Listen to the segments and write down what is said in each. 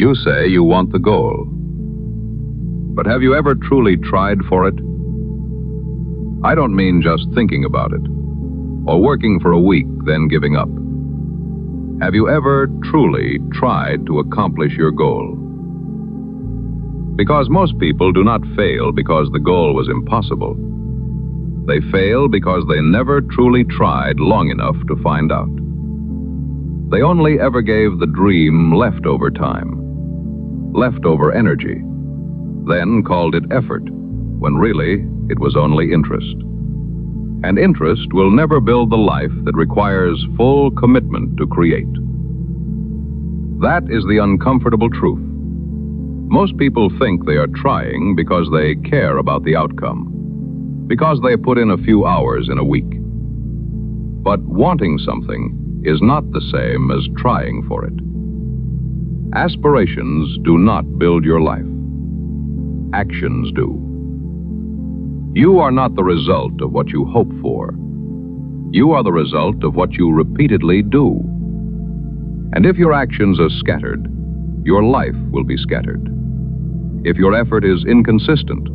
You say you want the goal. But have you ever truly tried for it? I don't mean just thinking about it, or working for a week, then giving up. Have you ever truly tried to accomplish your goal? Because most people do not fail because the goal was impossible. They fail because they never truly tried long enough to find out. They only ever gave the dream leftover time, leftover energy, then called it effort, when really it was only interest. And interest will never build the life that requires full commitment to create. That is the uncomfortable truth. Most people think they are trying because they care about the outcome, because they put in a few hours in a week. But wanting something is not the same as trying for it. Aspirations do not build your life. Actions do. You are not the result of what you hope for. You are the result of what you repeatedly do. And if your actions are scattered, your life will be scattered. If your effort is inconsistent,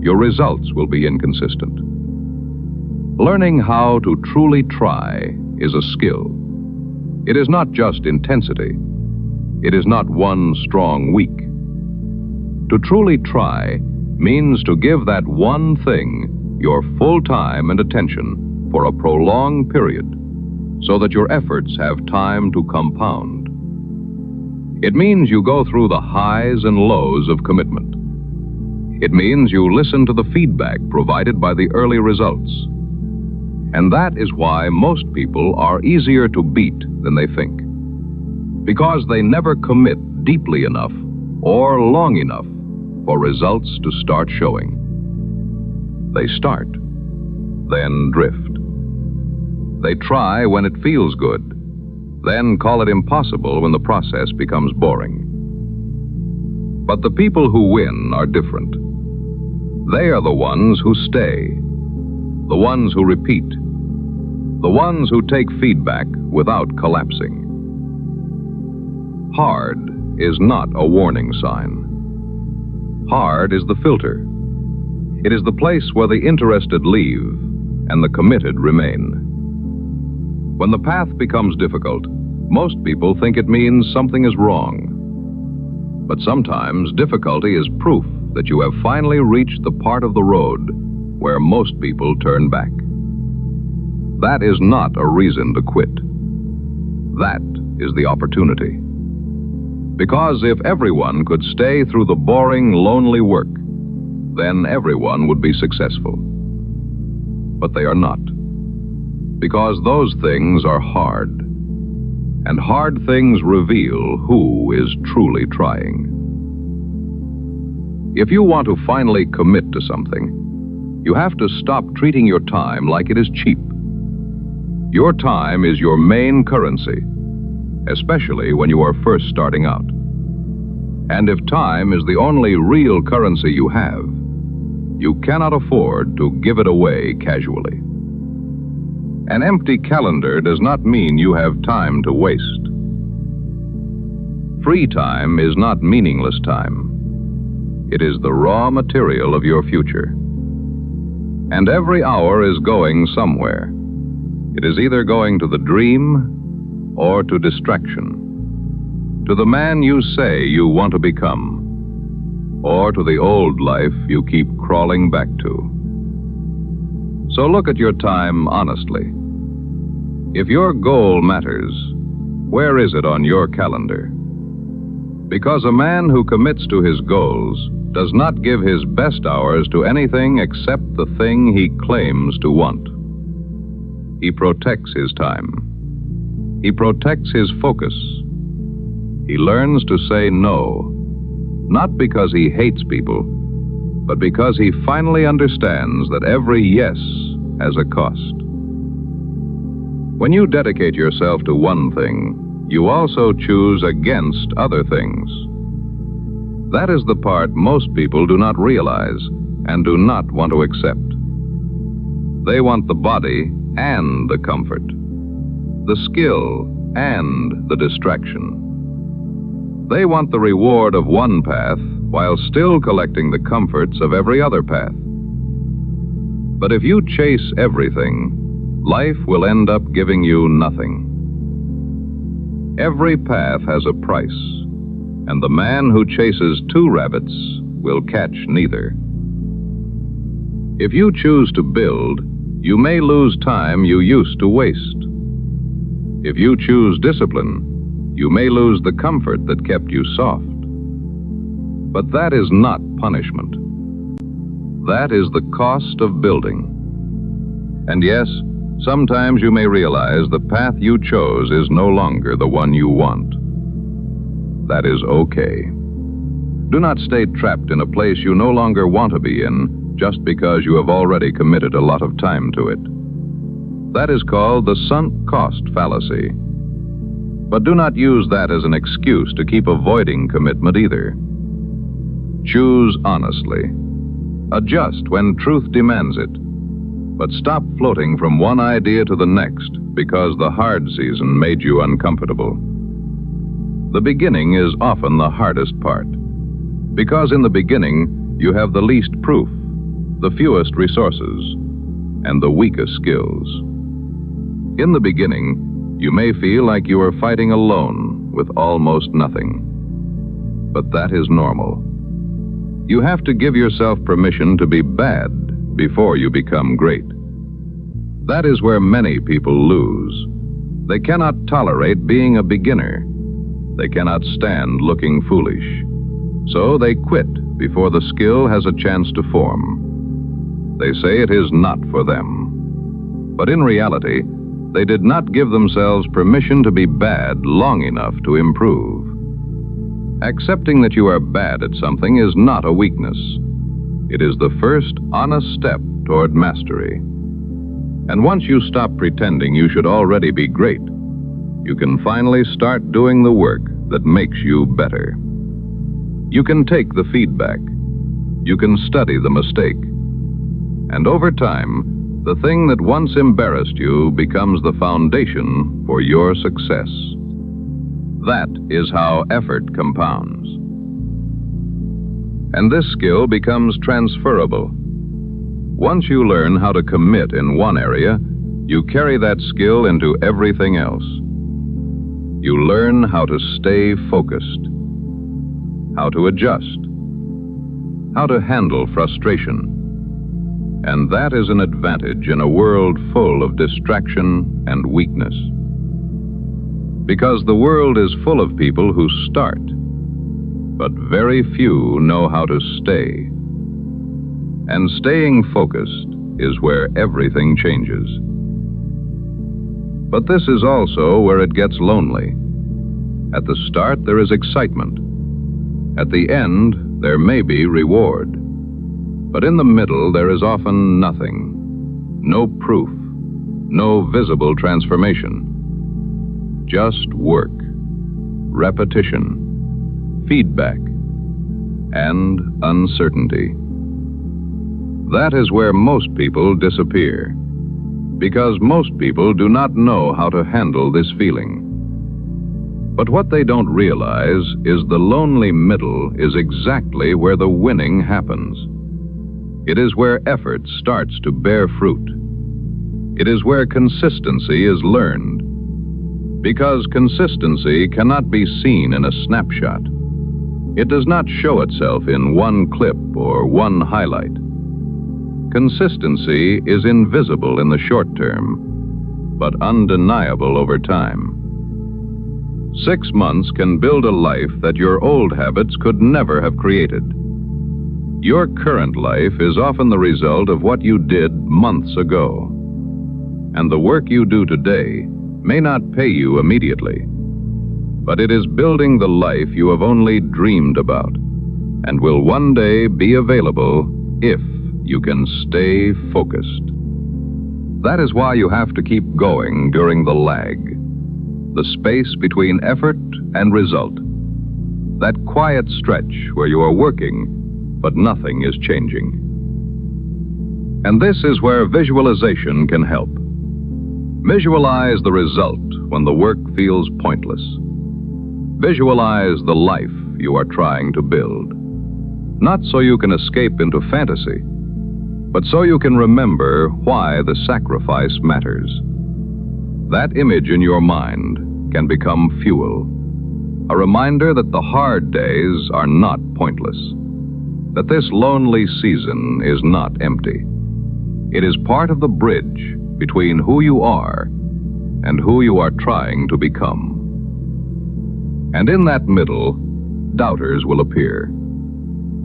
your results will be inconsistent. Learning how to truly try is a skill. It is not just intensity. It is not one strong week. To truly try means to give that one thing your full time and attention for a prolonged period, so that your efforts have time to compound. It means you go through the highs and lows of commitment. It means you listen to the feedback provided by the early results. And that is why most people are easier to beat than they think. Because they never commit deeply enough or long enough for results to start showing. They start, then drift. They try when it feels good, then call it impossible when the process becomes boring. But the people who win are different. They are the ones who stay, the ones who repeat, the ones who take feedback without collapsing. Hard is not a warning sign. Hard is the filter. It is the place where the interested leave and the committed remain. When the path becomes difficult, most people think it means something is wrong. But sometimes difficulty is proof that you have finally reached the part of the road where most people turn back. That is not a reason to quit. That is the opportunity. Because if everyone could stay through the boring, lonely work, then everyone would be successful. But they are not. Because those things are hard. And hard things reveal who is truly trying. If you want to finally commit to something, you have to stop treating your time like it is cheap. Your time is your main currency, especially when you are first starting out. And if time is the only real currency you have, you cannot afford to give it away casually. An empty calendar does not mean you have time to waste. Free time is not meaningless time. It is the raw material of your future. And every hour is going somewhere. It is either going to the dream or to distraction, to the man you say you want to become, or to the old life you keep crawling back to. So look at your time honestly. If your goal matters, where is it on your calendar? Because a man who commits to his goals does not give his best hours to anything except the thing he claims to want. He protects his time. He protects his focus. He learns to say no, not because he hates people, but because he finally understands that every yes has a cost. When you dedicate yourself to one thing, you also choose against other things. That is the part most people do not realize and do not want to accept. They want the body and the comfort, the skill and the distraction. They want the reward of one path while still collecting the comforts of every other path. But if you chase everything, life will end up giving you nothing. Every path has a price, and the man who chases two rabbits will catch neither. If you choose to build, you may lose time you used to waste. If you choose discipline, you may lose the comfort that kept you soft. But that is not punishment. That is the cost of building. And yes, sometimes you may realize the path you chose is no longer the one you want. That is okay. Do not stay trapped in a place you no longer want to be in just because you have already committed a lot of time to it. That is called the sunk cost fallacy. But do not use that as an excuse to keep avoiding commitment either. Choose honestly. Adjust when truth demands it. But stop floating from one idea to the next because the hard season made you uncomfortable. The beginning is often the hardest part, because in the beginning you have the least proof, the fewest resources, and the weakest skills. In the beginning, you may feel like you are fighting alone with almost nothing. But that is normal. You have to give yourself permission to be bad before you become great. That is where many people lose. They cannot tolerate being a beginner. They cannot stand looking foolish. So they quit before the skill has a chance to form. They say it is not for them. But in reality, they did not give themselves permission to be bad long enough to improve. Accepting that you are bad at something is not a weakness. It is the first honest step toward mastery. And once you stop pretending you should already be great, you can finally start doing the work that makes you better. You can take the feedback. You can study the mistake. And over time, the thing that once embarrassed you becomes the foundation for your success. That is how effort compounds. And this skill becomes transferable. Once you learn how to commit in one area, you carry that skill into everything else. You learn how to stay focused, how to adjust, how to handle frustration. And that is an advantage in a world full of distraction and weakness. Because the world is full of people who start, but very few know how to stay. And staying focused is where everything changes. But this is also where it gets lonely. At the start, there is excitement. At the end, there may be reward. But in the middle, there is often nothing. No proof. No visible transformation. Just work, repetition, feedback, and uncertainty. That is where most people disappear, because most people do not know how to handle this feeling. But what they don't realize is the lonely middle is exactly where the winning happens. It is where effort starts to bear fruit. It is where consistency is learned. Because consistency cannot be seen in a snapshot. It does not show itself in one clip or one highlight. Consistency is invisible in the short term, but undeniable over time. 6 months can build a life that your old habits could never have created. Your current life is often the result of what you did months ago. And the work you do today may not pay you immediately, but it is building the life you have only dreamed about and will one day be available if you can stay focused. That is why you have to keep going during the lag, the space between effort and result, that quiet stretch where you are working but nothing is changing. And this is where visualization can help. Visualize the result when the work feels pointless. Visualize the life you are trying to build. Not so you can escape into fantasy, but so you can remember why the sacrifice matters. That image in your mind can become fuel, a reminder that the hard days are not pointless, that this lonely season is not empty. It is part of the bridge between who you are and who you are trying to become. And in that middle, doubters will appear.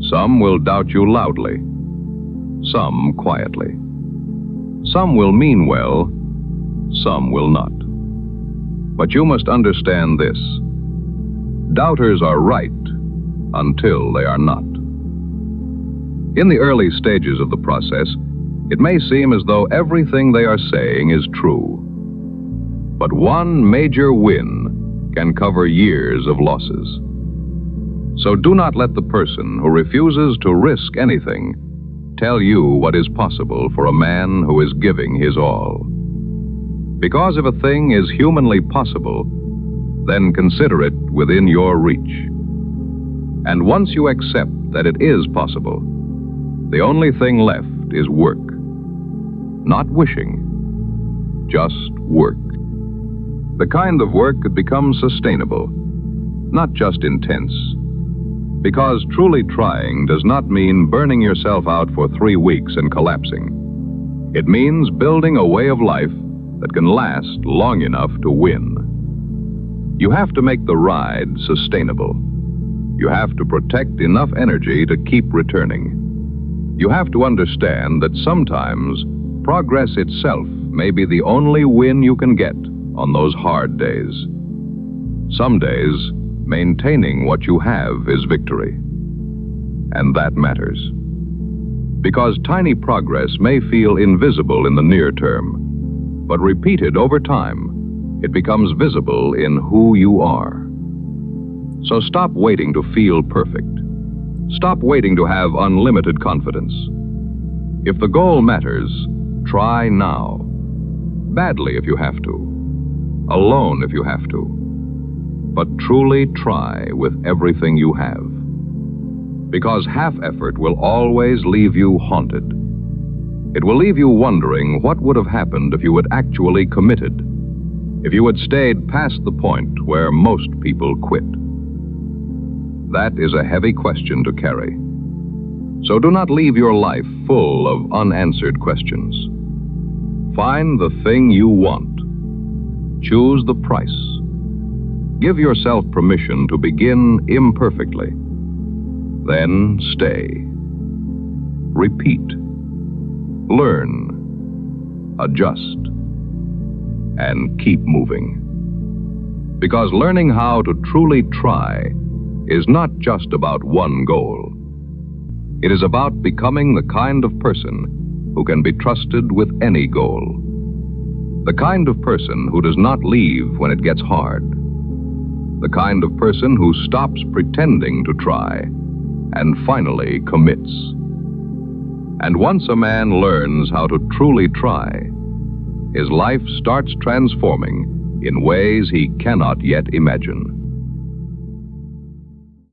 Some will doubt you loudly, some quietly. Some will mean well, some will not. But you must understand this: doubters are right until they are not. In the early stages of the process, it may seem as though everything they are saying is true. But one major win can cover years of losses. So do not let the person who refuses to risk anything tell you what is possible for a man who is giving his all. Because if a thing is humanly possible, then consider it within your reach. And once you accept that it is possible, the only thing left is work. Not wishing, just work. The kind of work that becomes sustainable, not just intense. Because truly trying does not mean burning yourself out for 3 weeks and collapsing. It means building a way of life that can last long enough to win. You have to make the ride sustainable. You have to protect enough energy to keep returning. You have to understand that sometimes progress itself may be the only win you can get on those hard days. Some days, maintaining what you have is victory. And that matters. Because tiny progress may feel invisible in the near term, but repeated over time, it becomes visible in who you are. So stop waiting to feel perfect. Stop waiting to have unlimited confidence. If the goal matters, try now. Badly if you have to. Alone if you have to. But truly try with everything you have. Because half effort will always leave you haunted. It will leave you wondering what would have happened if you had actually committed, if you had stayed past the point where most people quit. That is a heavy question to carry. So do not leave your life full of unanswered questions. Find the thing you want. Choose the price. Give yourself permission to begin imperfectly. Then stay. Repeat. Learn. Adjust. And keep moving. Because learning how to truly try is not just about one goal. It is about becoming the kind of person who can be trusted with any goal. The kind of person who does not leave when it gets hard. The kind of person who stops pretending to try and finally commits. And once a man learns how to truly try, his life starts transforming in ways he cannot yet imagine.